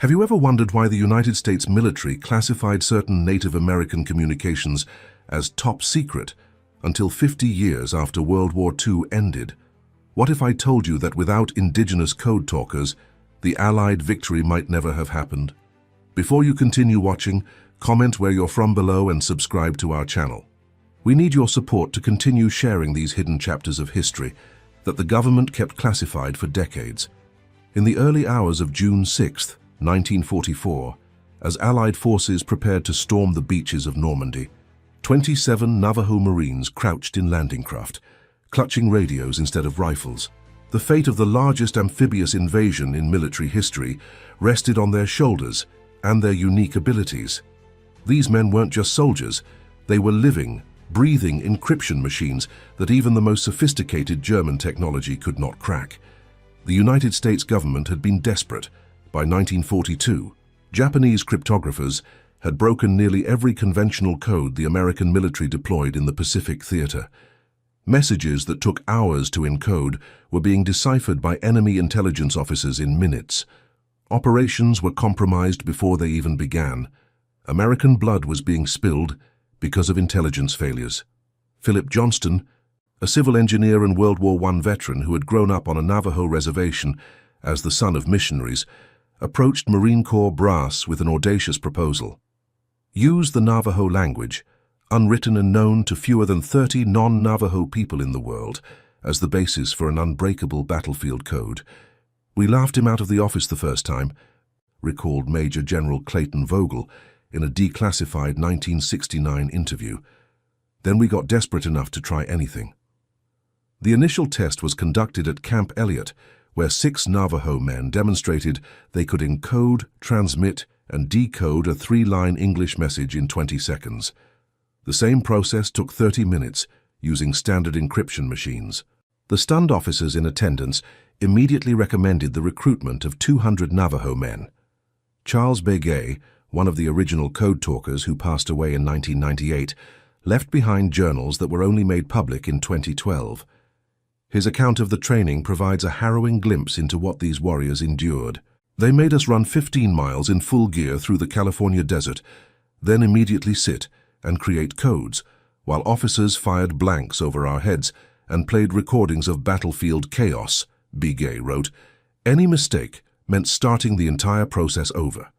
Have you ever wondered why the United States military classified certain Native American communications as top secret until 50 years after World War II ended? What if I told you that without indigenous code talkers, the Allied victory might never have happened? Before you continue watching, comment where you're from below and subscribe to our channel. We need your support to continue sharing these hidden chapters of history that the government kept classified for decades. In the early hours of June 6, 1944, as Allied forces prepared to storm the beaches of Normandy, 27 Navajo Marines crouched in landing craft, clutching radios instead of rifles. The fate of the largest amphibious invasion in military history rested on their shoulders and their unique abilities. These men weren't just soldiers, they were living, breathing encryption machines that even the most sophisticated German technology could not crack. The United States government had been desperate. By 1942, Japanese cryptographers had broken nearly every conventional code the American military deployed in the Pacific theater. Messages that took hours to encode were being deciphered by enemy intelligence officers in minutes. Operations were compromised before they even began. American blood was being spilled because of intelligence failures. Philip Johnston, a civil engineer and World War I veteran who had grown up on a Navajo reservation as the son of missionaries, approached Marine Corps brass with an audacious proposal. Use the Navajo language, unwritten and known to fewer than 30 non-Navajo people in the world, as the basis for an unbreakable battlefield code. We laughed him out of the office the first time, recalled Major General Clayton Vogel in a declassified 1969 interview. Then we got desperate enough to try anything. The initial test was conducted at Camp Elliott, where 6 Navajo men demonstrated they could encode, transmit, and decode a 3-line English message in 20 seconds. The same process took 30 minutes, using standard encryption machines. The stunned officers in attendance immediately recommended the recruitment of 200 Navajo men. Charles Begay, one of the original code talkers who passed away in 1998, left behind journals that were only made public in 2012. His account of the training provides a harrowing glimpse into what these warriors endured. They made us run 15 miles in full gear through the California desert, then immediately sit and create codes, while officers fired blanks over our heads and played recordings of battlefield chaos, Begay wrote. Any mistake meant starting the entire process over.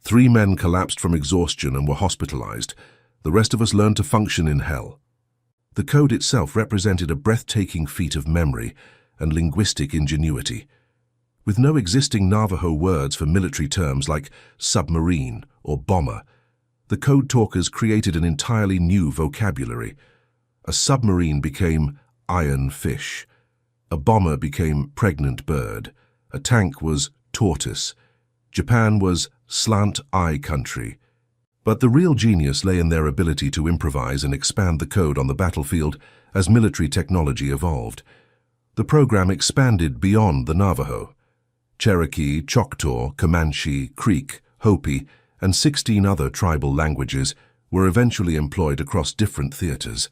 3 men collapsed from exhaustion and were hospitalized. The rest of us learned to function in hell. The code itself represented a breathtaking feat of memory and linguistic ingenuity. With no existing Navajo words for military terms like submarine or bomber, the code talkers created an entirely new vocabulary. A submarine became iron fish. A bomber became pregnant bird. A tank was tortoise. Japan was slant eye country. But the real genius lay in their ability to improvise and expand the code on the battlefield as military technology evolved. The program expanded beyond the Navajo. Cherokee, Choctaw, Comanche, Creek, Hopi, and 16 other tribal languages were eventually employed across different theaters,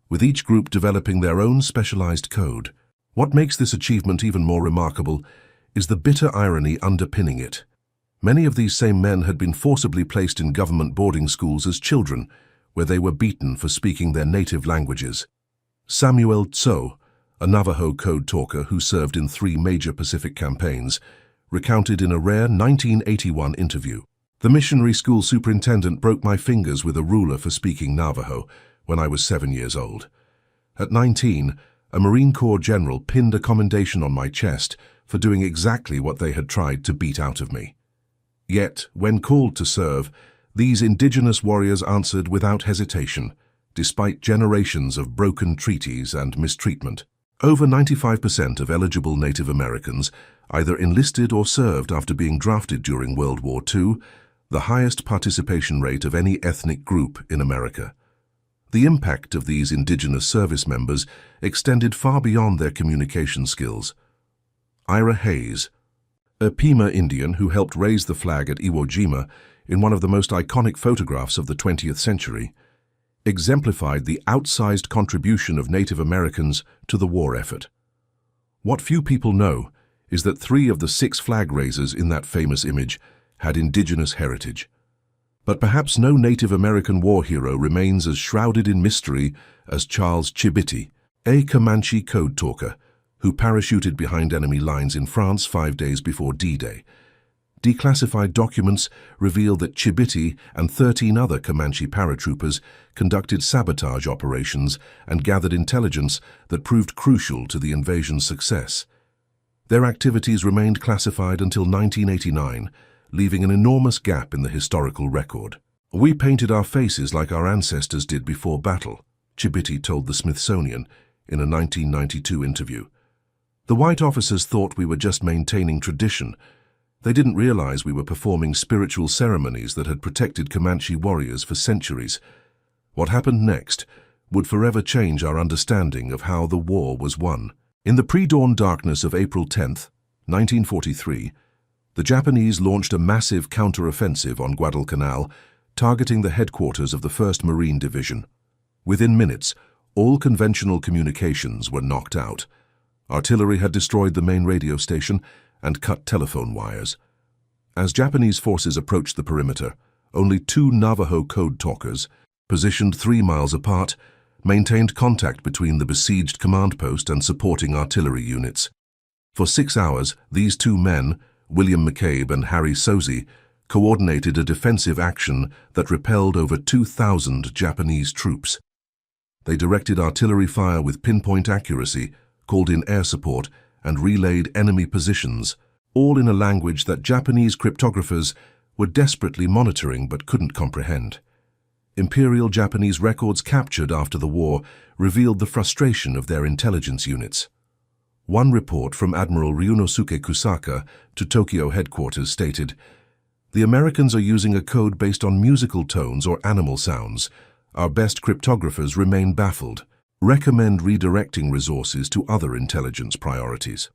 with each group developing their own specialized code. What makes this achievement even more remarkable is the bitter irony underpinning it. Many of these same men had been forcibly placed in government boarding schools as children, where they were beaten for speaking their native languages. Samuel Tso, a Navajo code talker who served in 3 major Pacific campaigns, recounted in a rare 1981 interview. The missionary school superintendent broke my fingers with a ruler for speaking Navajo when I was 7 years old. At 19, a Marine Corps general pinned a commendation on my chest for doing exactly what they had tried to beat out of me. Yet, when called to serve, these indigenous warriors answered without hesitation, despite generations of broken treaties and mistreatment. Over 95% of eligible Native Americans either enlisted or served after being drafted during World War II, the highest participation rate of any ethnic group in America. The impact of these indigenous service members extended far beyond their communication skills. Ira Hayes, a Pima Indian who helped raise the flag at Iwo Jima in one of the most iconic photographs of the 20th century, exemplified the outsized contribution of Native Americans to the war effort. What few people know is that 3 of the 6 flag raisers in that famous image had indigenous heritage. But perhaps no Native American war hero remains as shrouded in mystery as Charles Chibiti, a Comanche code talker who parachuted behind enemy lines in France 5 days before D-Day. Declassified documents reveal that Chibiti and 13 other Comanche paratroopers conducted sabotage operations and gathered intelligence that proved crucial to the invasion's success. Their activities remained classified until 1989, leaving an enormous gap in the historical record. "We painted our faces like our ancestors did before battle," Chibiti told the Smithsonian in a 1992 interview. "The white officers thought we were just maintaining tradition. They didn't realize we were performing spiritual ceremonies that had protected Comanche warriors for centuries. What happened next would forever change our understanding of how the war was won." In the pre-dawn darkness of April 10, 1943, the Japanese launched a massive counter-offensive on Guadalcanal, targeting the headquarters of the 1st Marine Division. Within minutes, all conventional communications were knocked out. Artillery had destroyed the main radio station and cut telephone wires. As Japanese forces approached the perimeter, only 2 Navajo code talkers, positioned 3 miles apart, maintained contact between the besieged command post and supporting artillery units. For 6 hours, these 2 men, William McCabe and Harry Sozy, coordinated a defensive action that repelled over 2,000 Japanese troops. They directed artillery fire with pinpoint accuracy, called in air support, and relayed enemy positions, all in a language that Japanese cryptographers were desperately monitoring but couldn't comprehend. Imperial Japanese records captured after the war revealed the frustration of their intelligence units. One report from Admiral Ryunosuke Kusaka to Tokyo headquarters stated, "The Americans are using a code based on musical tones or animal sounds. Our best cryptographers remain baffled. Recommend redirecting resources to other intelligence priorities."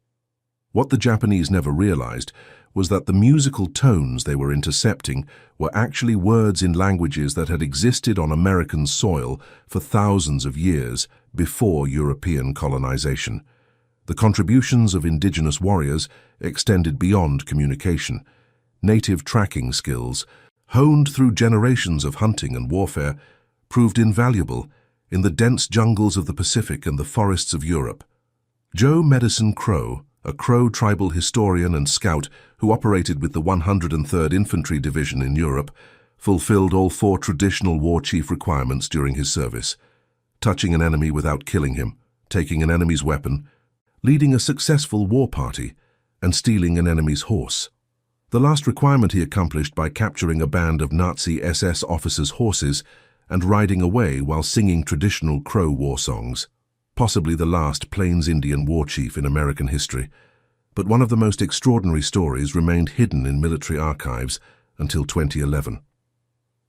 What the Japanese never realized was that the musical tones they were intercepting were actually words in languages that had existed on American soil for thousands of years before European colonization. The contributions of indigenous warriors extended beyond communication. Native tracking skills, honed through generations of hunting and warfare, proved invaluable in the dense jungles of the Pacific and the forests of Europe. Joe Medicine Crow, a Crow tribal historian and scout who operated with the 103rd Infantry Division in Europe, fulfilled all 4 traditional war chief requirements during his service: touching an enemy without killing him, taking an enemy's weapon, leading a successful war party, and stealing an enemy's horse. The last requirement he accomplished by capturing a band of Nazi SS officers' horses and riding away while singing traditional Crow war songs. Possibly the last Plains Indian war chief in American history, but one of the most extraordinary stories remained hidden in military archives until 2011.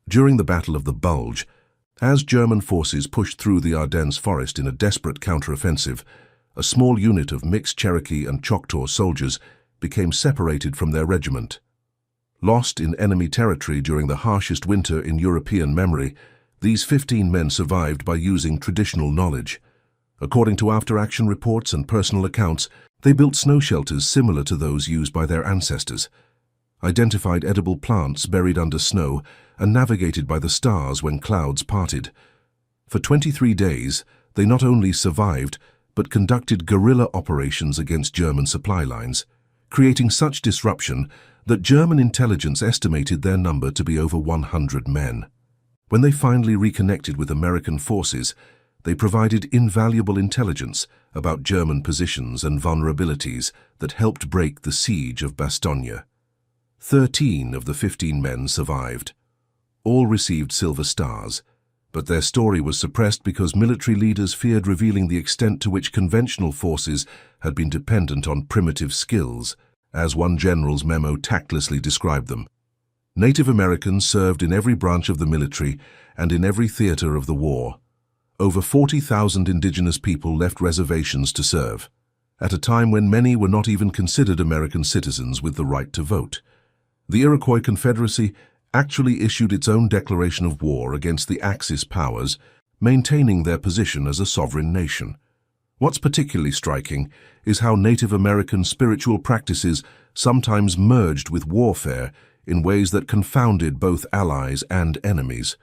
During the Battle of the Bulge, as German forces pushed through the Ardennes forest in a desperate counteroffensive, a small unit of mixed Cherokee and Choctaw soldiers became separated from their regiment. Lost in enemy territory during the harshest winter in European memory, these 15 men survived by using traditional knowledge. According to after-action reports and personal accounts, they built snow shelters similar to those used by their ancestors, identified edible plants buried under snow, and navigated by the stars when clouds parted. For 23 days, they not only survived, but conducted guerrilla operations against German supply lines, creating such disruption that German intelligence estimated their number to be over 100 men. When they finally reconnected with American forces, they provided invaluable intelligence about German positions and vulnerabilities that helped break the siege of Bastogne. 13 of the 15 men survived. All received Silver Stars, but their story was suppressed because military leaders feared revealing the extent to which conventional forces had been dependent on primitive skills, as one general's memo tactlessly described them. Native Americans served in every branch of the military and in every theater of the war. Over 40,000 indigenous people left reservations to serve, at a time when many were not even considered American citizens with the right to vote. The Iroquois Confederacy actually issued its own declaration of war against the Axis powers, maintaining their position as a sovereign nation. What's particularly striking is how Native American spiritual practices sometimes merged with warfare in ways that confounded both allies and enemies.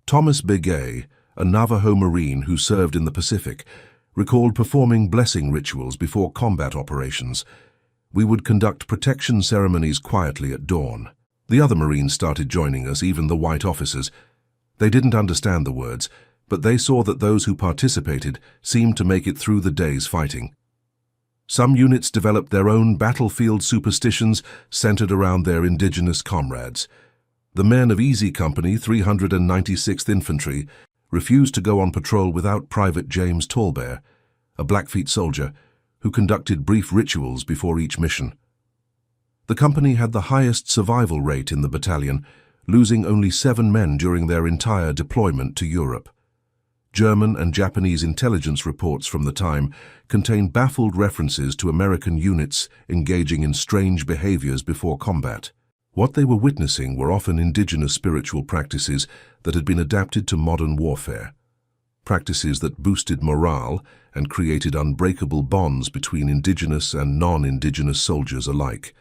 Thomas Begay, a Navajo Marine who served in the Pacific, recalled performing blessing rituals before combat operations. We would conduct protection ceremonies quietly at dawn. The other Marines started joining us, even the white officers. They didn't understand the words, but they saw that those who participated seemed to make it through the day's fighting. Some units developed their own battlefield superstitions centered around their indigenous comrades. The men of Easy Company, 396th Infantry, refused to go on patrol without Private James Tallbear, a Blackfeet soldier, who conducted brief rituals before each mission. The company had the highest survival rate in the battalion, losing only 7 men during their entire deployment to Europe. German and Japanese intelligence reports from the time contain baffled references to American units engaging in strange behaviors before combat. What they were witnessing were often indigenous spiritual practices that had been adapted to modern warfare. Practices that boosted morale and created unbreakable bonds between indigenous and non-indigenous soldiers alike.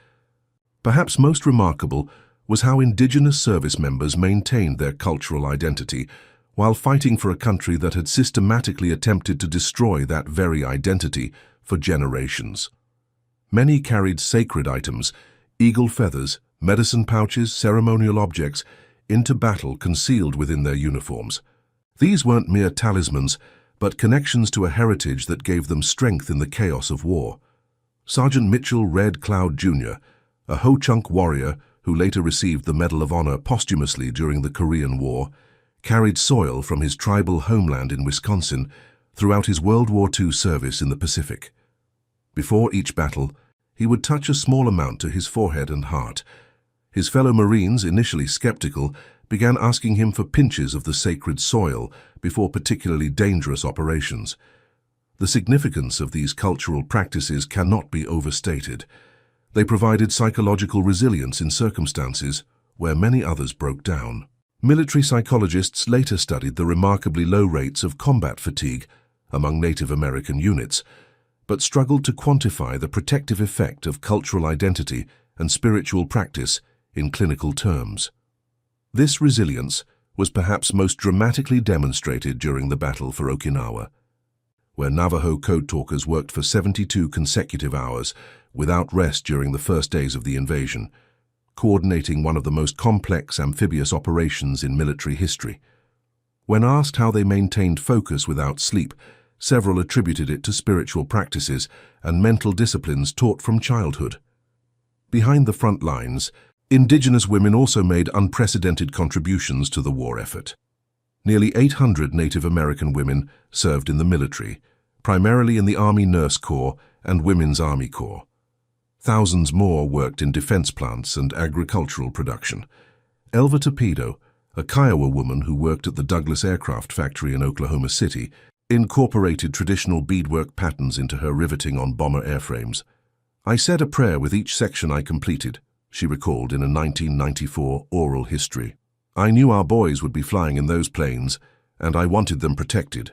Perhaps most remarkable was how indigenous service members maintained their cultural identity while fighting for a country that had systematically attempted to destroy that very identity for generations. Many carried sacred items, eagle feathers, medicine pouches, ceremonial objects, into battle concealed within their uniforms. These weren't mere talismans, but connections to a heritage that gave them strength in the chaos of war. Sergeant Mitchell Red Cloud Jr., a Ho-Chunk warrior who later received the Medal of Honor posthumously during the Korean War, carried soil from his tribal homeland in Wisconsin throughout his World War II service in the Pacific. Before each battle, he would touch a small amount to his forehead and heart. His fellow Marines, initially skeptical, began asking him for pinches of the sacred soil before particularly dangerous operations. The significance of these cultural practices cannot be overstated. They provided psychological resilience in circumstances where many others broke down. Military psychologists later studied the remarkably low rates of combat fatigue among Native American units, but struggled to quantify the protective effect of cultural identity and spiritual practice in clinical terms. This resilience was perhaps most dramatically demonstrated during the battle for Okinawa, where Navajo code talkers worked for 72 consecutive hours without rest during the first days of the invasion, coordinating one of the most complex amphibious operations in military history. When asked how they maintained focus without sleep, several attributed it to spiritual practices and mental disciplines taught from childhood. Behind the front lines, Indigenous women also made unprecedented contributions to the war effort. Nearly 800 Native American women served in the military, primarily in the Army Nurse Corps and Women's Army Corps. Thousands more worked in defense plants and agricultural production. Elva Torpedo, a Kiowa woman who worked at the Douglas Aircraft Factory in Oklahoma City, incorporated traditional beadwork patterns into her riveting on bomber airframes. "I said a prayer with each section I completed," she recalled in a 1994 oral history. "I knew our boys would be flying in those planes, and I wanted them protected."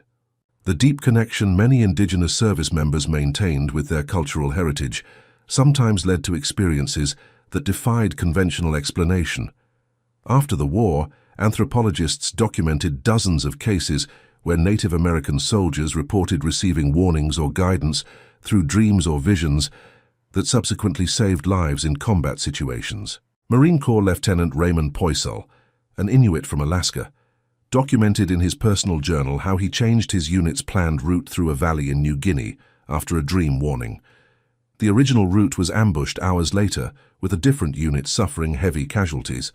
The deep connection many Indigenous service members maintained with their cultural heritage sometimes led to experiences that defied conventional explanation. After the war, anthropologists documented dozens of cases where Native American soldiers reported receiving warnings or guidance through dreams or visions that subsequently saved lives in combat situations. Marine Corps Lieutenant Raymond Poisel, an Inuit from Alaska, documented in his personal journal how he changed his unit's planned route through a valley in New Guinea after a dream warning. The original route was ambushed hours later, with a different unit suffering heavy casualties.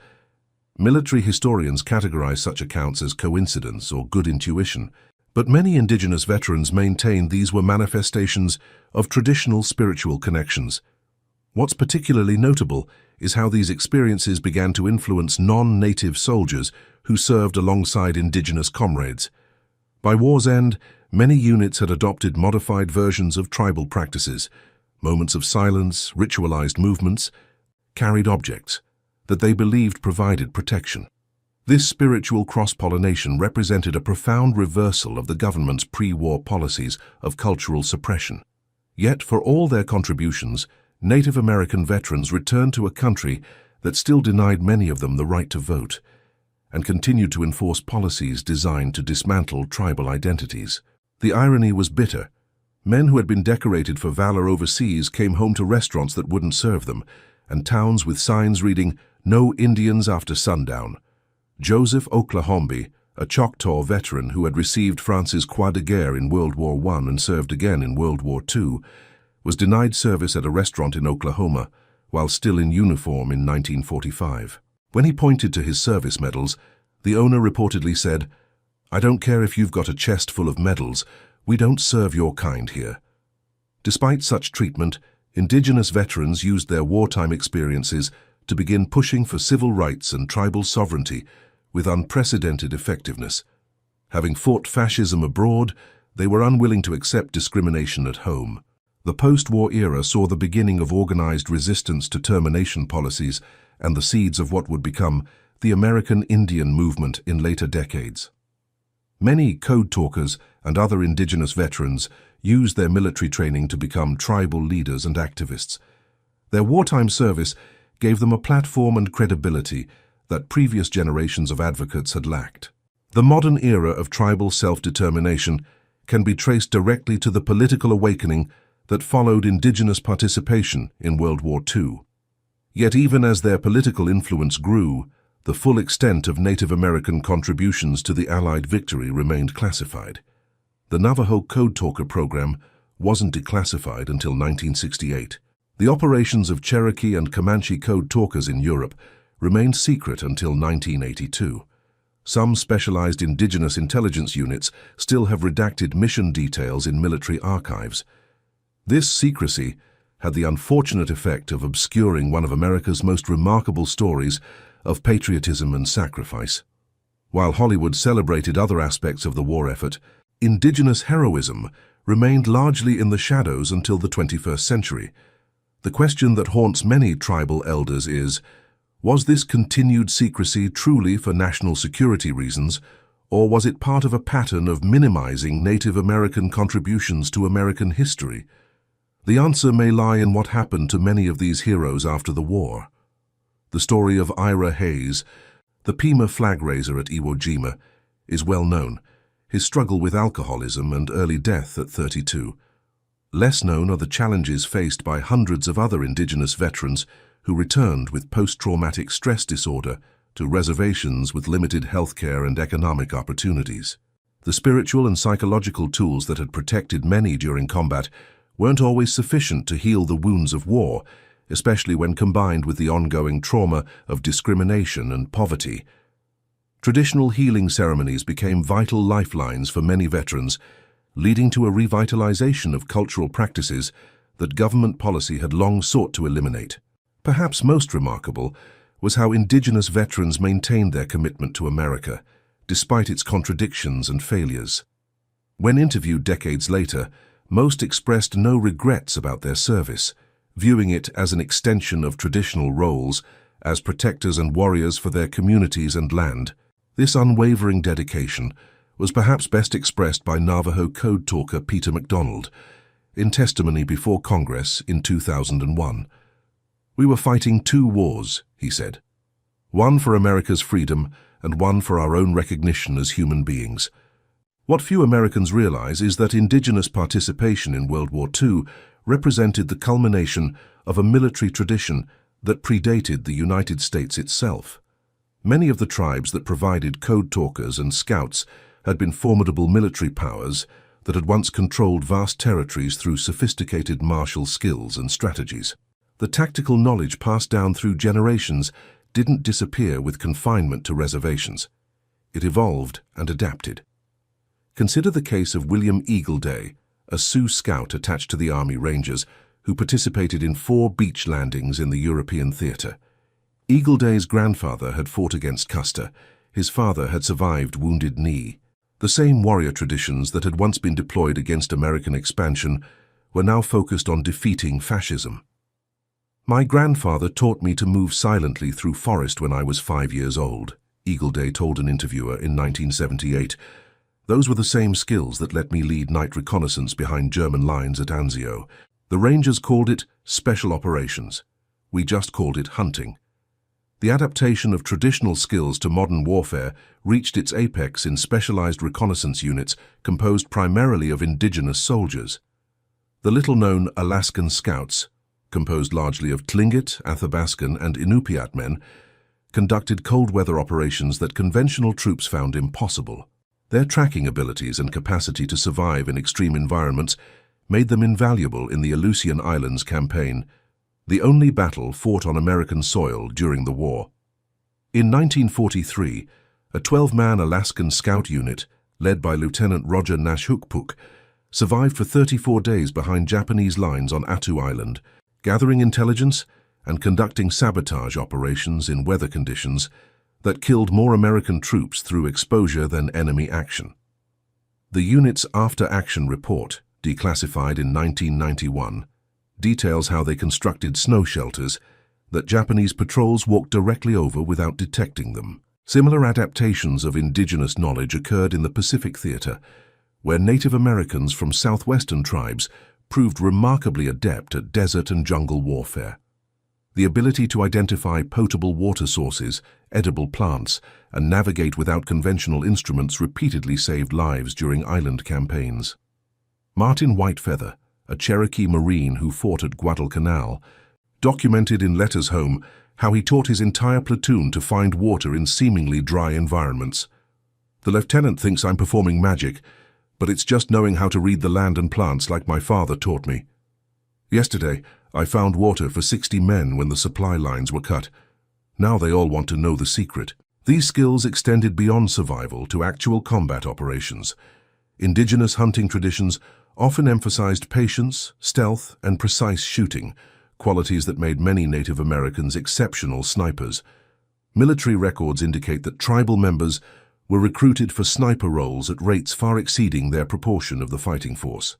Military historians categorize such accounts as coincidence or good intuition, but many Indigenous veterans maintain these were manifestations of traditional spiritual connections. What's particularly notable is how these experiences began to influence non-native soldiers who served alongside Indigenous comrades. By war's end, many units had adopted modified versions of tribal practices, moments of silence, ritualized movements, carried objects that they believed provided protection. This spiritual cross-pollination represented a profound reversal of the government's pre-war policies of cultural suppression. Yet, for all their contributions, Native American veterans returned to a country that still denied many of them the right to vote, and continued to enforce policies designed to dismantle tribal identities. The irony was bitter. Men who had been decorated for valor overseas came home to restaurants that wouldn't serve them, and towns with signs reading, "No Indians after sundown." Joseph Oklahombi, a Choctaw veteran who had received France's Croix de Guerre in World War I and served again in World War II, was denied service at a restaurant in Oklahoma while still in uniform in 1945. When he pointed to his service medals, the owner reportedly said, "I don't care if you've got a chest full of medals, we don't serve your kind here." Despite such treatment, Indigenous veterans used their wartime experiences to begin pushing for civil rights and tribal sovereignty with unprecedented effectiveness. Having fought fascism abroad, they were unwilling to accept discrimination at home. The post-war era saw the beginning of organized resistance to termination policies and the seeds of what would become the American Indian movement in later decades. Many code talkers and other Indigenous veterans used their military training to become tribal leaders and activists. Their wartime service gave them a platform and credibility that previous generations of advocates had lacked. The modern era of tribal self-determination can be traced directly to the political awakening that followed Indigenous participation in World War II. Yet even as their political influence grew, the full extent of Native American contributions to the Allied victory remained classified. The Navajo Code Talker program wasn't declassified until 1968. The operations of Cherokee and Comanche code talkers in Europe remained secret until 1982. Some specialized Indigenous intelligence units still have redacted mission details in military archives. This secrecy had the unfortunate effect of obscuring one of America's most remarkable stories of patriotism and sacrifice. While Hollywood celebrated other aspects of the war effort, Indigenous heroism remained largely in the shadows until the 21st century. The question that haunts many tribal elders is, was this continued secrecy truly for national security reasons, or was it part of a pattern of minimizing Native American contributions to American history? The answer may lie in what happened to many of these heroes after the war. The story of Ira Hayes, the Pima flag raiser at Iwo Jima, is well known. His struggle with alcoholism and early death at 32. Less known are the challenges faced by hundreds of other Indigenous veterans who returned with post-traumatic stress disorder to reservations with limited healthcare and economic opportunities. The spiritual and psychological tools that had protected many during combat weren't always sufficient to heal the wounds of war, especially when combined with the ongoing trauma of discrimination and poverty. Traditional healing ceremonies became vital lifelines for many veterans, leading to a revitalization of cultural practices that government policy had long sought to eliminate. Perhaps most remarkable was how Indigenous veterans maintained their commitment to America, despite its contradictions and failures. When interviewed decades later, most expressed no regrets about their service, viewing it as an extension of traditional roles as protectors and warriors for their communities and land. This unwavering dedication was perhaps best expressed by Navajo code talker Peter MacDonald in testimony before Congress in 2001. "We were fighting two wars," he said. "One for America's freedom and one for our own recognition as human beings." What few Americans realize is that Indigenous participation in World War II represented the culmination of a military tradition that predated the United States itself. Many of the tribes that provided code talkers and scouts had been formidable military powers that had once controlled vast territories through sophisticated martial skills and strategies. The tactical knowledge passed down through generations didn't disappear with confinement to reservations. It evolved and adapted. Consider the case of William Eagleday, a Sioux scout attached to the Army Rangers who participated in 4 beach landings in the European theater. Eagleday's grandfather had fought against Custer. His father had survived Wounded Knee. The same warrior traditions that had once been deployed against American expansion were now focused on defeating fascism. "My grandfather taught me to move silently through forest when I was 5 years old," Eagleday told an interviewer in 1978. "Those were the same skills that let me lead night reconnaissance behind German lines at Anzio. The Rangers called it special operations. We just called it hunting." The adaptation of traditional skills to modern warfare reached its apex in specialized reconnaissance units composed primarily of indigenous soldiers. The little-known Alaskan Scouts, composed largely of Tlingit, Athabaskan, and Inupiat men, conducted cold-weather operations that conventional troops found impossible. Their tracking abilities and capacity to survive in extreme environments made them invaluable in the Aleutian Islands campaign, the only battle fought on American soil during the war. In 1943, a 12-man Alaskan Scout unit, led by Lieutenant Roger Nashhookpuk, survived for 34 days behind Japanese lines on Attu Island, gathering intelligence and conducting sabotage operations in weather conditions that killed more American troops through exposure than enemy action. The unit's after-action report, declassified in 1991, details how they constructed snow shelters that Japanese patrols walked directly over without detecting them. Similar adaptations of indigenous knowledge occurred in the Pacific Theater, where Native Americans from southwestern tribes proved remarkably adept at desert and jungle warfare. The ability to identify potable water sources, edible plants, and navigate without conventional instruments repeatedly saved lives during island campaigns. Martin Whitefeather, a Cherokee Marine who fought at Guadalcanal, documented in letters home how he taught his entire platoon to find water in seemingly dry environments. "The lieutenant thinks I'm performing magic, but it's just knowing how to read the land and plants like my father taught me. Yesterday, I found water for 60 men when the supply lines were cut. Now they all want to know the secret." These skills extended beyond survival to actual combat operations. Indigenous hunting traditions often emphasized patience, stealth, and precise shooting, qualities that made many Native Americans exceptional snipers. Military records indicate that tribal members were recruited for sniper roles at rates far exceeding their proportion of the fighting force.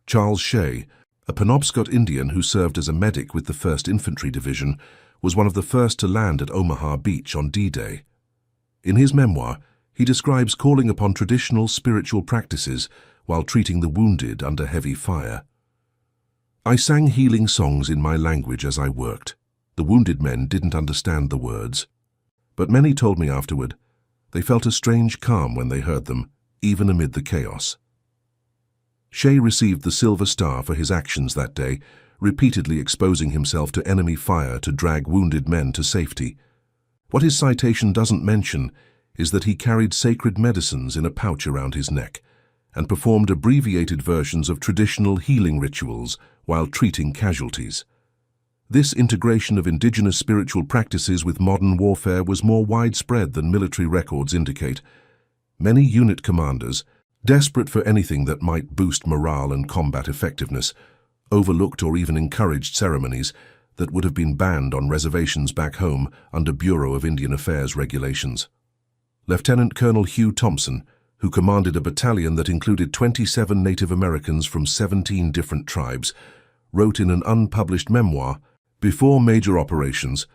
Charles Shea, a Penobscot Indian who served as a medic with the 1st Infantry Division, was one of the first to land at Omaha Beach on D-Day. In his memoir, he describes calling upon traditional spiritual practices while treating the wounded under heavy fire. "I sang healing songs in my language as I worked. The wounded men didn't understand the words. But many told me afterward they felt a strange calm when they heard them, even amid the chaos." Shea received the Silver Star for his actions that day, repeatedly exposing himself to enemy fire to drag wounded men to safety. What his citation doesn't mention is that he carried sacred medicines in a pouch around his neck and performed abbreviated versions of traditional healing rituals while treating casualties. This integration of indigenous spiritual practices with modern warfare was more widespread than military records indicate. Many unit commanders, desperate for anything that might boost morale and combat effectiveness, overlooked or even encouraged ceremonies that would have been banned on reservations back home under Bureau of Indian Affairs regulations. Lieutenant Colonel Hugh Thompson, who commanded a battalion that included 27 Native Americans from 17 different tribes, wrote in an unpublished memoir, "Before major operations,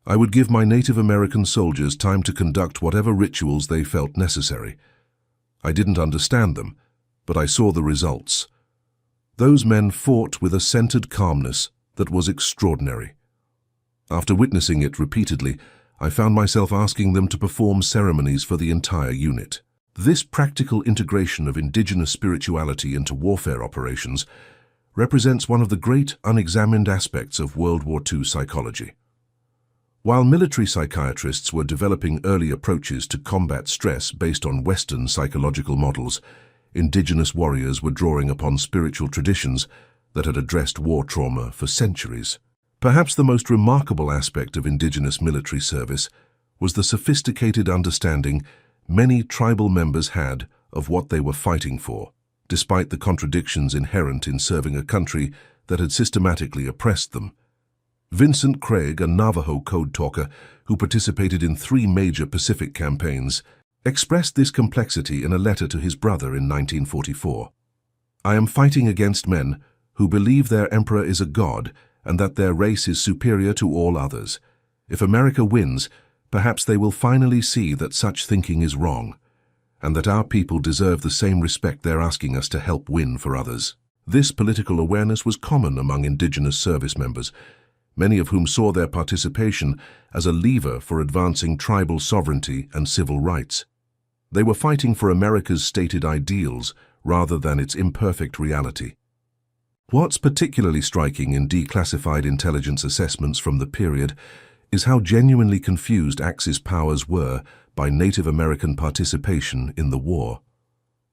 I would give my Native American soldiers time to conduct whatever rituals they felt necessary. I didn't understand them, but I saw the results. Those men fought with a centered calmness that was extraordinary. After witnessing it repeatedly, I found myself asking them to perform ceremonies for the entire unit." This practical integration of indigenous spirituality into warfare operations represents one of the great unexamined aspects of World War II psychology. While military psychiatrists were developing early approaches to combat stress based on Western psychological models, indigenous warriors were drawing upon spiritual traditions that had addressed war trauma for centuries. Perhaps the most remarkable aspect of indigenous military service was the sophisticated understanding many tribal members had of what they were fighting for, despite the contradictions inherent in serving a country that had systematically oppressed them. Vincent Craig, a Navajo code talker who participated in 3 major Pacific campaigns, expressed this complexity in a letter to his brother in 1944. "I am fighting against men who believe their emperor is a god and that their race is superior to all others. If America wins, perhaps they will finally see that such thinking is wrong, and that our people deserve the same respect they're asking us to help win for others." This political awareness was common among indigenous service members, many of whom saw their participation as a lever for advancing tribal sovereignty and civil rights. They were fighting for America's stated ideals rather than its imperfect reality. What's particularly striking in declassified intelligence assessments from the period is how genuinely confused Axis powers were by Native American participation in the war.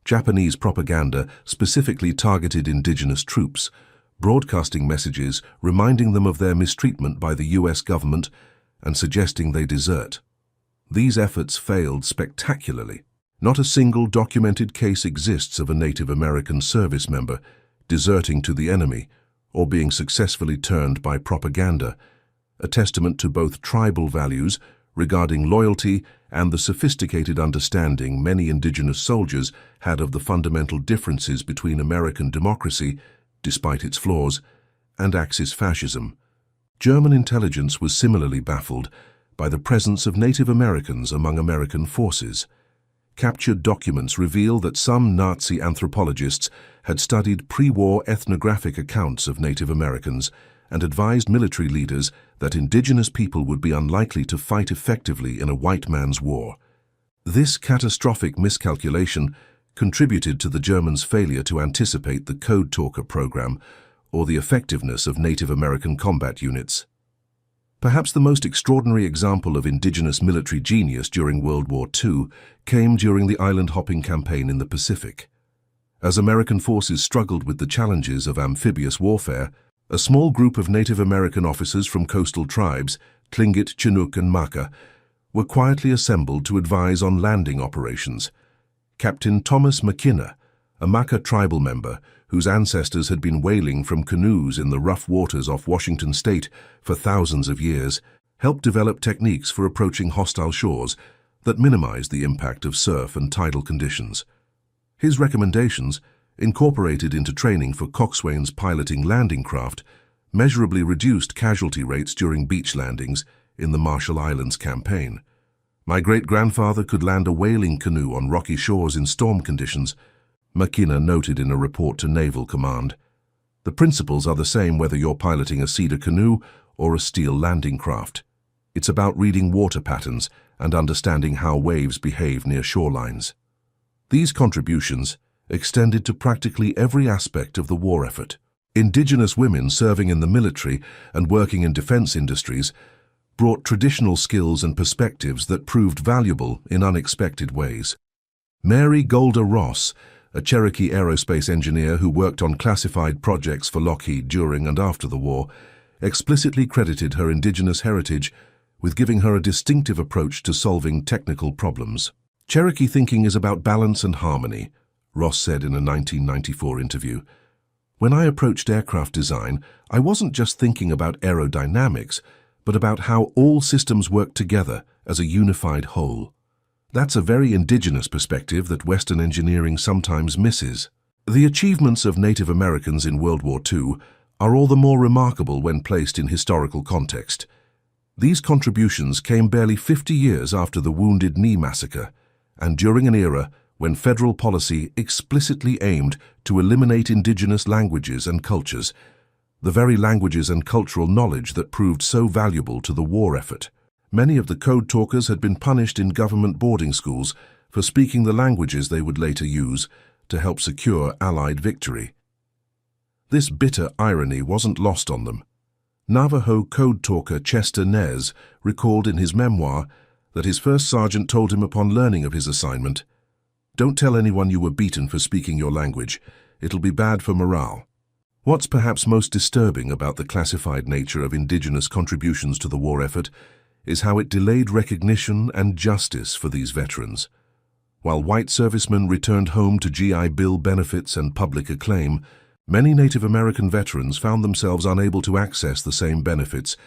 Japanese propaganda specifically targeted indigenous troops, broadcasting messages reminding them of their mistreatment by the US government and suggesting they desert. These efforts failed spectacularly. Not a single documented case exists of a Native American service member deserting to the enemy or being successfully turned by propaganda, a testament to both tribal values regarding loyalty and the sophisticated understanding many indigenous soldiers had of the fundamental differences between American democracy, despite its flaws, and Axis fascism. German intelligence was similarly baffled by the presence of Native Americans among American forces. Captured documents reveal that some Nazi anthropologists had studied pre-war ethnographic accounts of Native Americans and advised military leaders that indigenous people would be unlikely to fight effectively in a white man's war. This catastrophic miscalculation contributed to the Germans' failure to anticipate the Code Talker program or the effectiveness of Native American combat units. Perhaps the most extraordinary example of indigenous military genius during World War II came during the island-hopping campaign in the Pacific. As American forces struggled with the challenges of amphibious warfare, a small group of Native American officers from coastal tribes, Tlingit, Chinook, and Maka, were quietly assembled to advise on landing operations. Captain Thomas McKenna, a Maka tribal member whose ancestors had been whaling from canoes in the rough waters off Washington state for thousands of years, helped develop techniques for approaching hostile shores that minimized the impact of surf and tidal conditions. His recommendations, incorporated into training for coxswains piloting landing craft, measurably reduced casualty rates during beach landings in the Marshall Islands campaign. My great-grandfather could land a whaling canoe on rocky shores in storm conditions, McKenna noted in a report to Naval Command. The principles are the same whether you're piloting a cedar canoe or a steel landing craft. It's about reading water patterns and understanding how waves behave near shorelines. These contributions extended to practically every aspect of the war effort. Indigenous women serving in the military and working in defense industries brought traditional skills and perspectives that proved valuable in unexpected ways. Mary Golda Ross, a Cherokee aerospace engineer who worked on classified projects for Lockheed during and after the war, explicitly credited her indigenous heritage with giving her a distinctive approach to solving technical problems. Cherokee thinking is about balance and harmony, Ross said in a 1994 interview. When I approached aircraft design, I wasn't just thinking about aerodynamics, but about how all systems work together as a unified whole. That's a very indigenous perspective that Western engineering sometimes misses. The achievements of Native Americans in World War II are all the more remarkable when placed in historical context. These contributions came barely 50 years after the Wounded Knee massacre, and during an era when federal policy explicitly aimed to eliminate indigenous languages and cultures, the very languages and cultural knowledge that proved so valuable to the war effort. Many of the code talkers had been punished in government boarding schools for speaking the languages they would later use to help secure Allied victory. This bitter irony wasn't lost on them. Navajo code talker Chester Nez recalled in his memoir that his first sergeant told him upon learning of his assignment, "Don't tell anyone you were beaten for speaking your language. It'll be bad for morale." What's perhaps most disturbing about the classified nature of indigenous contributions to the war effort is how it delayed recognition and justice for these veterans. While white servicemen returned home to GI Bill benefits and public acclaim, many Native American veterans found themselves unable to access the same benefits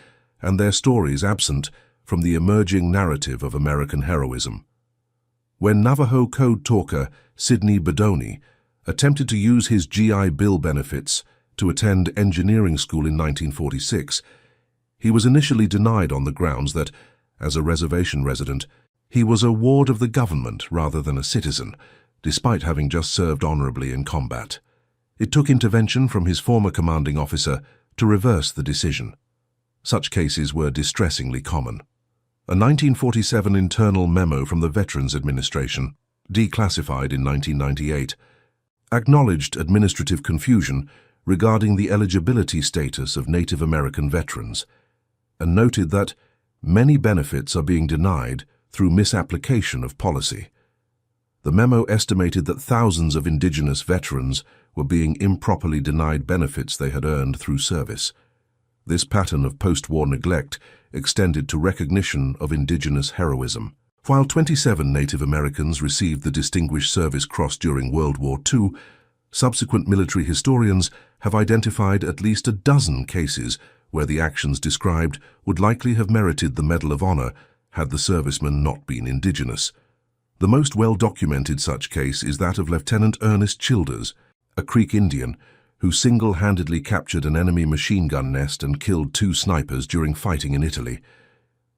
and their stories absent from the emerging narrative of American heroism. When Navajo code talker Sidney Bedoni attempted to use his GI Bill benefits to attend engineering school in 1946, he was initially denied on the grounds that, as a reservation resident, he was a ward of the government rather than a citizen, despite having just served honorably in combat. It took intervention from his former commanding officer to reverse the decision. Such cases were distressingly common. A 1947 internal memo from the Veterans Administration, declassified in 1998, acknowledged administrative confusion regarding the eligibility status of Native American veterans, and noted that many benefits are being denied through misapplication of policy. The memo estimated that thousands of Indigenous veterans were being improperly denied benefits they had earned through service. This pattern of post-war neglect extended to recognition of Indigenous heroism. While 27 Native Americans received the Distinguished Service Cross during World War II, subsequent military historians have identified at least a dozen cases where the actions described would likely have merited the Medal of Honor had the serviceman not been Indigenous. The most well-documented such case is that of Lieutenant Ernest Childers, a Creek Indian, who single-handedly captured an enemy machine gun nest and killed 2 snipers during fighting in Italy.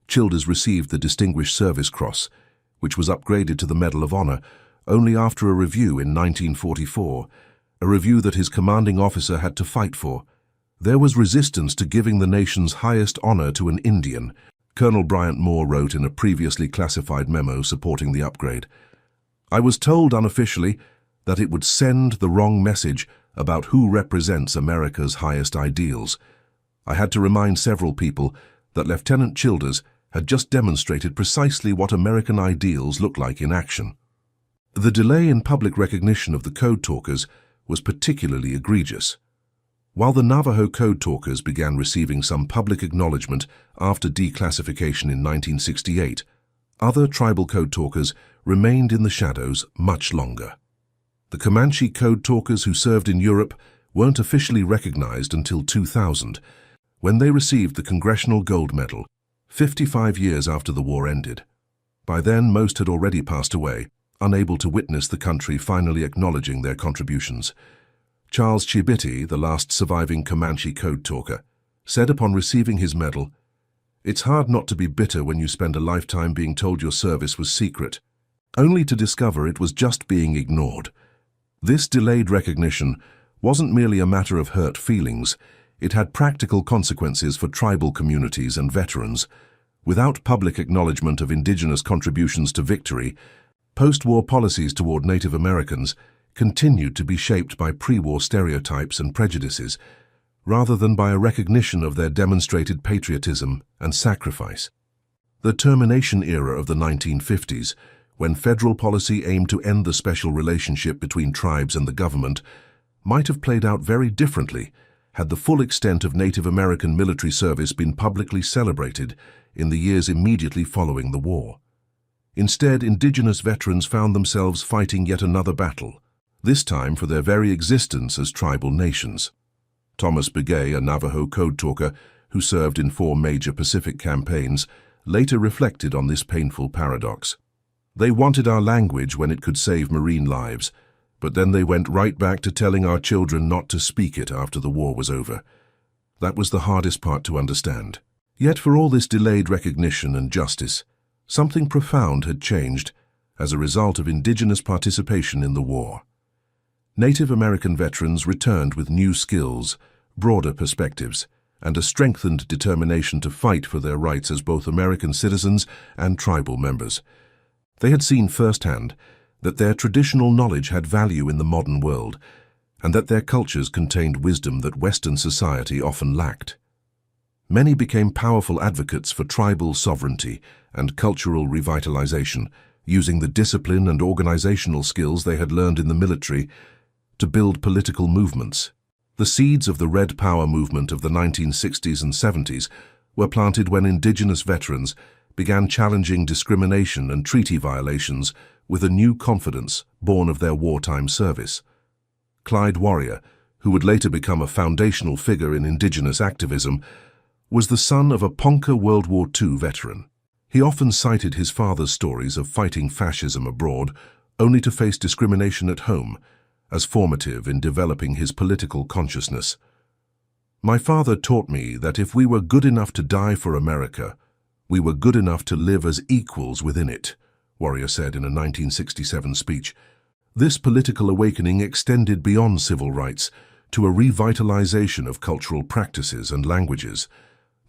Childers received the Distinguished Service Cross, which was upgraded to the Medal of Honor only after a review in 1944, a review that his commanding officer had to fight for. There was resistance to giving the nation's highest honor to an Indian, Colonel Bryant Moore wrote in a previously classified memo supporting the upgrade. I was told unofficially that it would send the wrong message about who represents America's highest ideals. I had to remind several people that Lieutenant Childers had just demonstrated precisely what American ideals look like in action. The delay in public recognition of the Code Talkers was particularly egregious. While the Navajo Code Talkers began receiving some public acknowledgement after declassification in 1968, other tribal Code Talkers remained in the shadows much longer. The Comanche Code Talkers who served in Europe weren't officially recognized until 2000, when they received the Congressional Gold Medal, 55 years after the war ended. By then, most had already passed away, unable to witness the country finally acknowledging their contributions. Charles Chibiti, the last surviving Comanche Code Talker, said upon receiving his medal, "It's hard not to be bitter when you spend a lifetime being told your service was secret, only to discover it was just being ignored." This delayed recognition wasn't merely a matter of hurt feelings, it had practical consequences for tribal communities and veterans. Without public acknowledgement of Indigenous contributions to victory, post-war policies toward Native Americans continued to be shaped by pre-war stereotypes and prejudices, rather than by a recognition of their demonstrated patriotism and sacrifice. The termination era of the 1950s, when federal policy aimed to end the special relationship between tribes and the government, might have played out very differently had the full extent of Native American military service been publicly celebrated in the years immediately following the war. Instead, Indigenous veterans found themselves fighting yet another battle, this time for their very existence as tribal nations. Thomas Begay, a Navajo Code Talker who served in 4 major Pacific campaigns, later reflected on this painful paradox. They wanted our language when it could save Marine lives, but then they went right back to telling our children not to speak it after the war was over. That was the hardest part to understand. Yet for all this delayed recognition and justice, something profound had changed as a result of Indigenous participation in the war. Native American veterans returned with new skills, broader perspectives, and a strengthened determination to fight for their rights as both American citizens and tribal members. They had seen firsthand that their traditional knowledge had value in the modern world, and that their cultures contained wisdom that Western society often lacked. Many became powerful advocates for tribal sovereignty and cultural revitalization, using the discipline and organizational skills they had learned in the military to build political movements. The seeds of the Red Power movement of the 1960s and 70s were planted when Indigenous veterans began challenging discrimination and treaty violations with a new confidence born of their wartime service. Clyde Warrior, who would later become a foundational figure in Indigenous activism, was the son of a Ponca World War II veteran. He often cited his father's stories of fighting fascism abroad, only to face discrimination at home, as formative in developing his political consciousness. "My father taught me that if we were good enough to die for America, we were good enough to live as equals within it," Warrior said in a 1967 speech. This political awakening extended beyond civil rights to a revitalization of cultural practices and languages.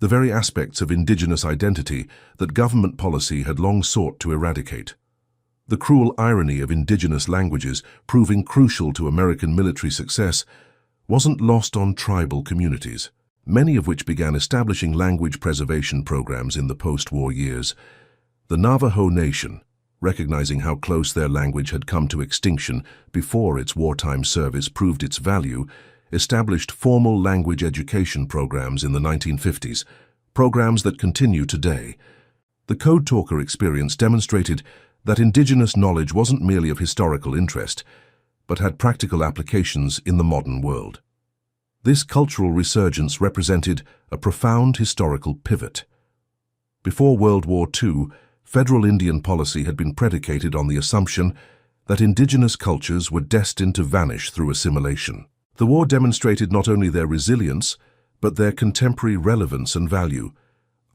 the very aspects of indigenous identity that government policy had long sought to eradicate. The cruel irony of indigenous languages proving crucial to American military success wasn't lost on tribal communities, many of which began establishing language preservation programs in the post-war years. The Navajo Nation, recognizing how close their language had come to extinction before its wartime service proved its value, established formal language education programs in the 1950s, programs that continue today. The Code Talker experience demonstrated that indigenous knowledge wasn't merely of historical interest, but had practical applications in the modern world. This cultural resurgence represented a profound historical pivot. Before World War II, federal Indian policy had been predicated on the assumption that indigenous cultures were destined to vanish through assimilation. The war demonstrated not only their resilience, but their contemporary relevance and value,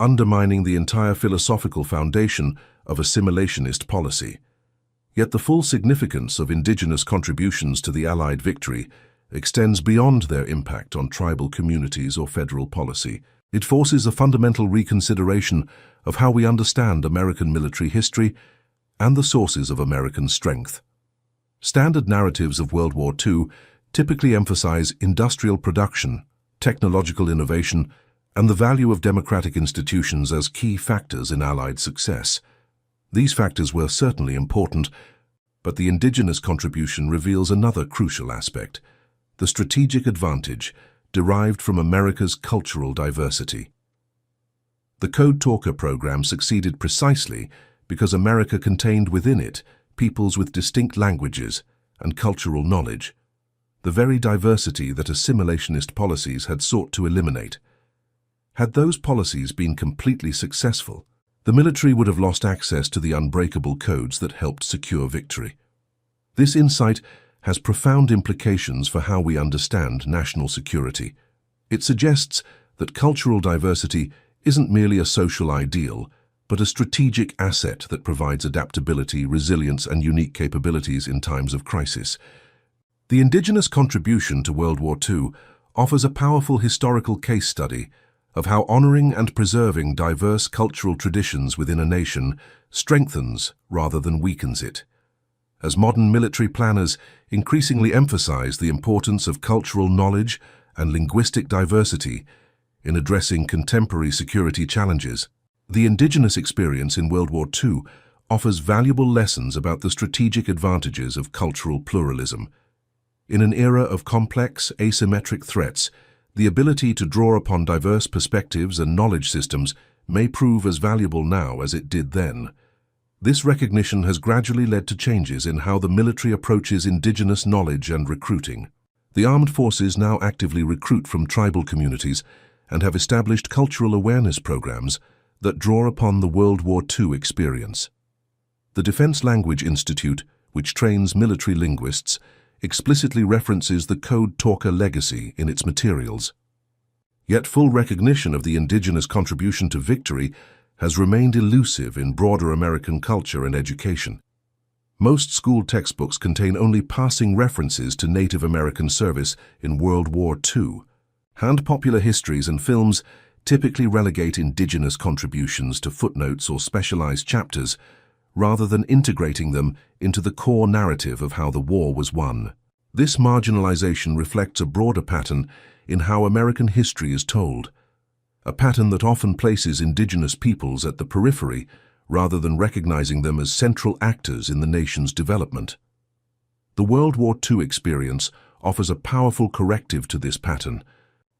undermining the entire philosophical foundation of assimilationist policy. Yet the full significance of indigenous contributions to the Allied victory extends beyond their impact on tribal communities or federal policy. It forces a fundamental reconsideration of how we understand American military history and the sources of American strength. Standard narratives of World War II typically emphasize industrial production, technological innovation, and the value of democratic institutions as key factors in Allied success. These factors were certainly important, but the indigenous contribution reveals another crucial aspect: the strategic advantage derived from America's cultural diversity. The Code Talker program succeeded precisely because America contained within it peoples with distinct languages and cultural knowledge, the very diversity that assimilationist policies had sought to eliminate. Had those policies been completely successful, the military would have lost access to the unbreakable codes that helped secure victory. This insight has profound implications for how we understand national security. It suggests that cultural diversity isn't merely a social ideal, but a strategic asset that provides adaptability, resilience, and unique capabilities in times of crisis. The indigenous contribution to World War II offers a powerful historical case study of how honoring and preserving diverse cultural traditions within a nation strengthens rather than weakens it. As modern military planners increasingly emphasize the importance of cultural knowledge and linguistic diversity in addressing contemporary security challenges, the indigenous experience in World War II offers valuable lessons about the strategic advantages of cultural pluralism. In an era of complex, asymmetric threats, the ability to draw upon diverse perspectives and knowledge systems may prove as valuable now as it did then. This recognition has gradually led to changes in how the military approaches indigenous knowledge and recruiting. The armed forces now actively recruit from tribal communities and have established cultural awareness programs that draw upon the World War II experience. The Defense Language Institute, which trains military linguists, explicitly references the Code Talker legacy in its materials. Yet full recognition of the indigenous contribution to victory has remained elusive in broader American culture and education. Most school textbooks contain only passing references to Native American service in World War II. Popular histories and films typically relegate indigenous contributions to footnotes or specialized chapters, rather than integrating them into the core narrative of how the war was won. This marginalization reflects a broader pattern in how American history is told, a pattern that often places indigenous peoples at the periphery rather than recognizing them as central actors in the nation's development. The World War II experience offers a powerful corrective to this pattern,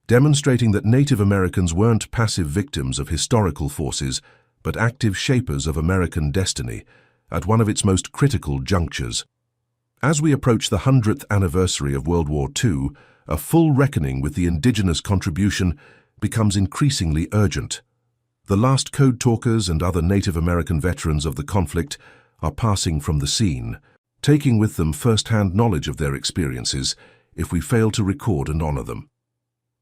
demonstrating that Native Americans weren't passive victims of historical forces, but active shapers of American destiny at one of its most critical junctures. As we approach the 100th anniversary of World War II, a full reckoning with the indigenous contribution becomes increasingly urgent. The last Code Talkers and other Native American veterans of the conflict are passing from the scene, taking with them first-hand knowledge of their experiences if we fail to record and honor them.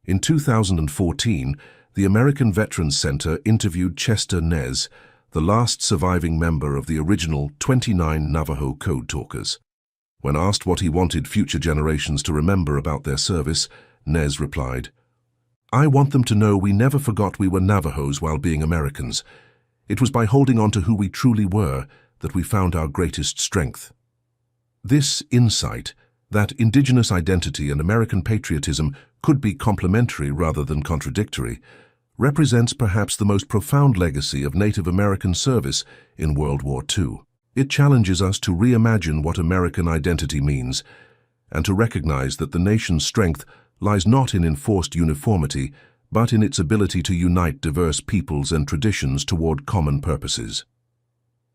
In 2014, the American Veterans Center interviewed Chester Nez, the last surviving member of the original 29 Navajo Code Talkers. When asked what he wanted future generations to remember about their service, Nez replied, I want them to know we never forgot we were Navajos while being Americans. It was by holding on to who we truly were that we found our greatest strength. This insight, that Indigenous identity and American patriotism could be complementary rather than contradictory, represents perhaps the most profound legacy of Native American service in World War II. It challenges us to reimagine what American identity means, and to recognize that the nation's strength lies not in enforced uniformity, but in its ability to unite diverse peoples and traditions toward common purposes.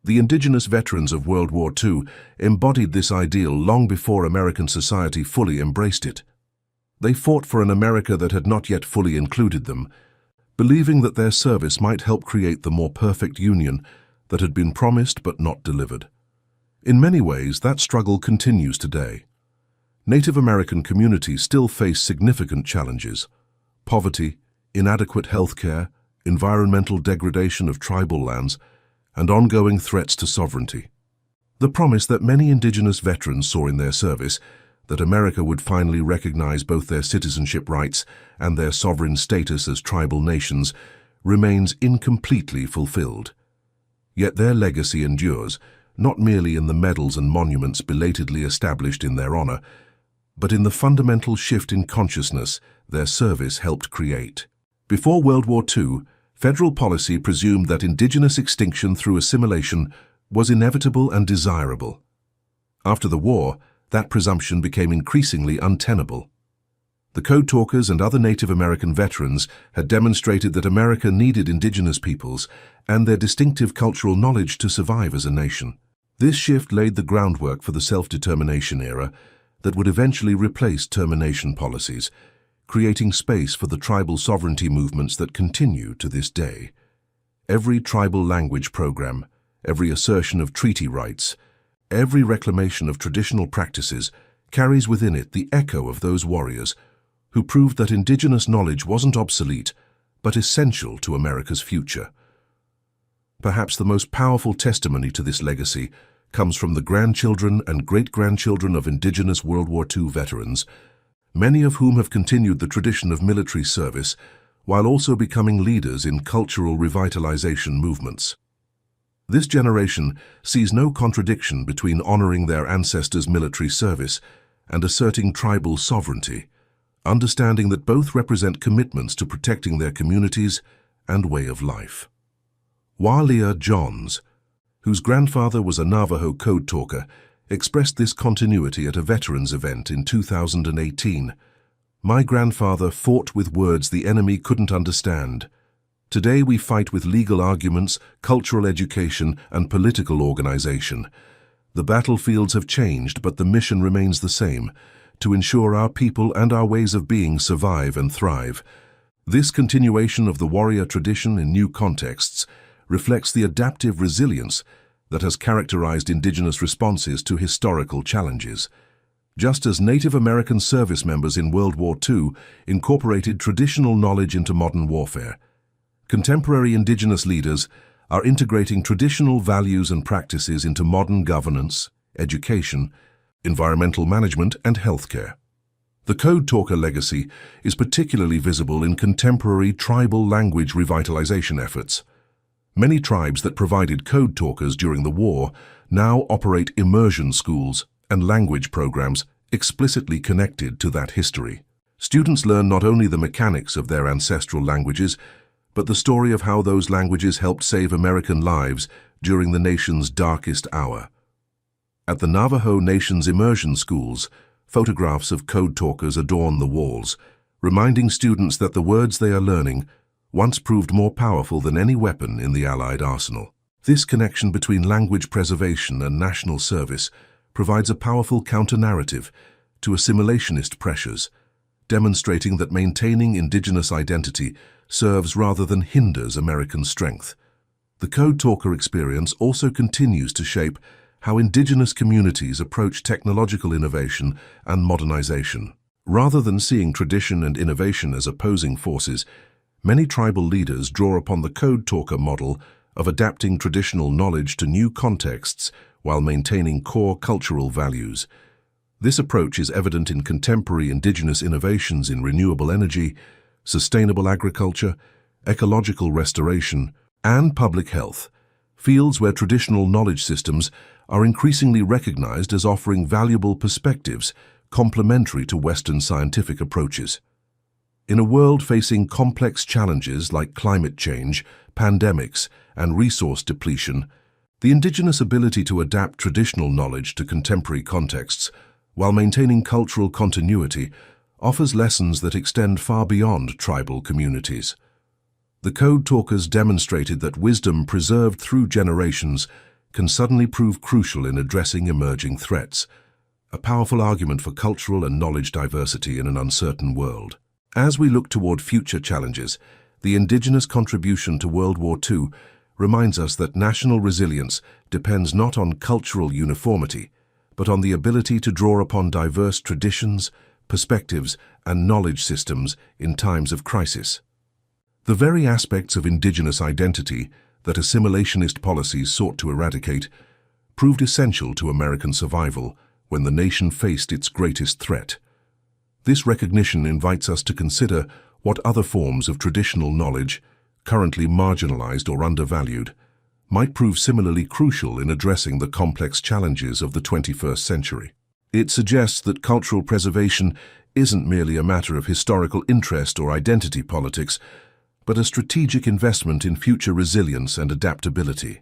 The Indigenous veterans of World War II embodied this ideal long before American society fully embraced it. They fought for an America that had not yet fully included them, believing that their service might help create the more perfect union that had been promised but not delivered. In many ways, that struggle continues today. Native American communities still face significant challenges: poverty, inadequate health care, environmental degradation of tribal lands, and ongoing threats to sovereignty. The promise that many Indigenous veterans saw in their service, that America would finally recognize both their citizenship rights and their sovereign status as tribal nations, remains incompletely fulfilled. Yet their legacy endures, not merely in the medals and monuments belatedly established in their honor, but in the fundamental shift in consciousness their service helped create. Before World War II, federal policy presumed that Indigenous extinction through assimilation was inevitable and desirable. After the war, that presumption became increasingly untenable. The Code Talkers and other Native American veterans had demonstrated that America needed Indigenous peoples and their distinctive cultural knowledge to survive as a nation. This shift laid the groundwork for the self-determination era that would eventually replace termination policies, creating space for the tribal sovereignty movements that continue to this day. Every tribal language program, every assertion of treaty rights, every reclamation of traditional practices carries within it the echo of those warriors who proved that Indigenous knowledge wasn't obsolete, but essential to America's future. Perhaps the most powerful testimony to this legacy comes from the grandchildren and great-grandchildren of Indigenous World War II veterans, many of whom have continued the tradition of military service while also becoming leaders in cultural revitalization movements. This generation sees no contradiction between honoring their ancestors' military service and asserting tribal sovereignty, understanding that both represent commitments to protecting their communities and way of life. Walia Johns, whose grandfather was a Navajo code talker, expressed this continuity at a veterans event in 2018. "My grandfather fought with words the enemy couldn't understand. Today we fight with legal arguments, cultural education, and political organization. The battlefields have changed, but the mission remains the same: to ensure our people and our ways of being survive and thrive." This continuation of the warrior tradition in new contexts reflects the adaptive resilience that has characterized Indigenous responses to historical challenges. Just as Native American service members in World War II incorporated traditional knowledge into modern warfare, contemporary Indigenous leaders are integrating traditional values and practices into modern governance, education, environmental management, and healthcare. The Code Talker legacy is particularly visible in contemporary tribal language revitalization efforts. Many tribes that provided code talkers during the war now operate immersion schools and language programs explicitly connected to that history. Students learn not only the mechanics of their ancestral languages, but the story of how those languages helped save American lives during the nation's darkest hour. At the Navajo Nation's immersion schools, photographs of code talkers adorn the walls, reminding students that the words they are learning once proved more powerful than any weapon in the Allied arsenal. This connection between language preservation and national service provides a powerful counter-narrative to assimilationist pressures, demonstrating that maintaining Indigenous identity serves rather than hinders American strength. The Code Talker experience also continues to shape how Indigenous communities approach technological innovation and modernization. Rather than seeing tradition and innovation as opposing forces, many tribal leaders draw upon the Code Talker model of adapting traditional knowledge to new contexts while maintaining core cultural values. This approach is evident in contemporary Indigenous innovations in renewable energy, sustainable agriculture, ecological restoration, and public health, fields where traditional knowledge systems are increasingly recognized as offering valuable perspectives complementary to Western scientific approaches. In a world facing complex challenges like climate change, pandemics, and resource depletion, the indigenous ability to adapt traditional knowledge to contemporary contexts while maintaining cultural continuity offers lessons that extend far beyond tribal communities. The Code Talkers demonstrated that wisdom preserved through generations can suddenly prove crucial in addressing emerging threats, a powerful argument for cultural and knowledge diversity in an uncertain world. As we look toward future challenges, the indigenous contribution to World War II reminds us that national resilience depends not on cultural uniformity, but on the ability to draw upon diverse traditions, perspectives, and knowledge systems in times of crisis. The very aspects of indigenous identity that assimilationist policies sought to eradicate proved essential to American survival when the nation faced its greatest threat. This recognition invites us to consider what other forms of traditional knowledge, currently marginalized or undervalued, might prove similarly crucial in addressing the complex challenges of the 21st century. It suggests that cultural preservation isn't merely a matter of historical interest or identity politics, but a strategic investment in future resilience and adaptability.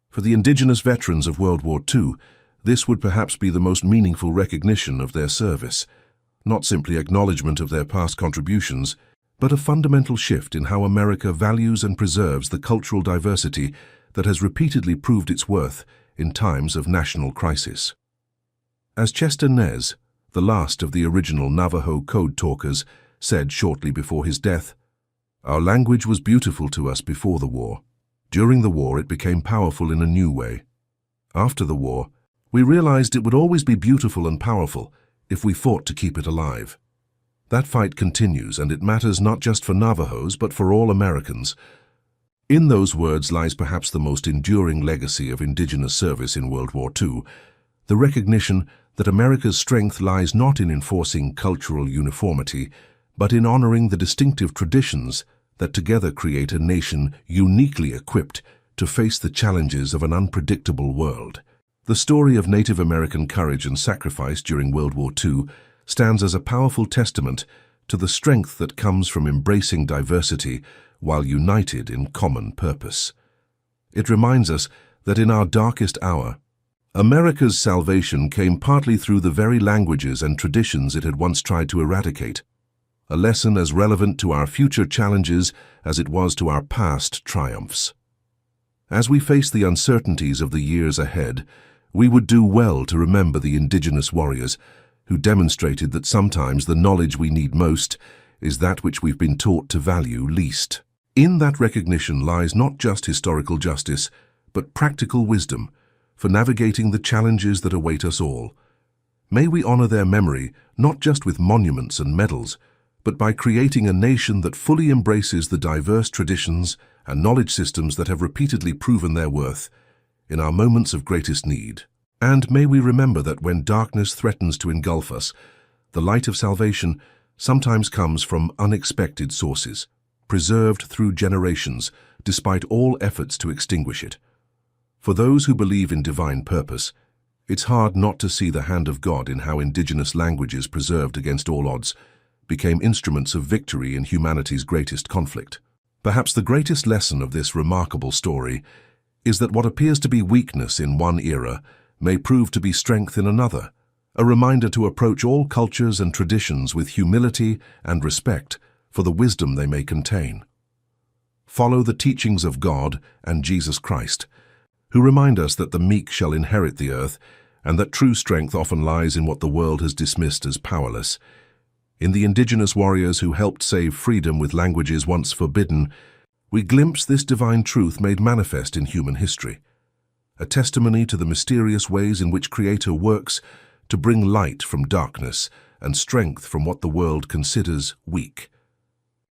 For the indigenous veterans of World War II, this would perhaps be the most meaningful recognition of their service, not simply acknowledgement of their past contributions, but a fundamental shift in how America values and preserves the cultural diversity that has repeatedly proved its worth in times of national crisis. As Chester Nez, the last of the original Navajo Code Talkers, said shortly before his death, "Our language was beautiful to us before the war. During the war, it became powerful in a new way. After the war, we realized it would always be beautiful and powerful if we fought to keep it alive. That fight continues, and it matters not just for Navajos, but for all Americans." In those words lies perhaps the most enduring legacy of indigenous service in World War II, the recognition that America's strength lies not in enforcing cultural uniformity, but in honoring the distinctive traditions that together create a nation uniquely equipped to face the challenges of an unpredictable world. The story of Native American courage and sacrifice during World War II stands as a powerful testament to the strength that comes from embracing diversity while united in common purpose. It reminds us that in our darkest hour, America's salvation came partly through the very languages and traditions it had once tried to eradicate, a lesson as relevant to our future challenges as it was to our past triumphs. As we face the uncertainties of the years ahead, we would do well to remember the indigenous warriors who demonstrated that sometimes the knowledge we need most is that which we've been taught to value least. In that recognition lies not just historical justice, but practical wisdom for navigating the challenges that await us all. May we honor their memory not just with monuments and medals, but by creating a nation that fully embraces the diverse traditions and knowledge systems that have repeatedly proven their worth in our moments of greatest need. And may we remember that when darkness threatens to engulf us, the light of salvation sometimes comes from unexpected sources, preserved through generations, despite all efforts to extinguish it. For those who believe in divine purpose, it's hard not to see the hand of God in how indigenous languages preserved against all odds became instruments of victory in humanity's greatest conflict. Perhaps the greatest lesson of this remarkable story is that what appears to be weakness in one era may prove to be strength in another, a reminder to approach all cultures and traditions with humility and respect for the wisdom they may contain. Follow the teachings of God and Jesus Christ, who remind us that the meek shall inherit the earth and that true strength often lies in what the world has dismissed as powerless. In the indigenous warriors who helped save freedom with languages once forbidden, we glimpse this divine truth made manifest in human history, a testimony to the mysterious ways in which Creator works to bring light from darkness and strength from what the world considers weak.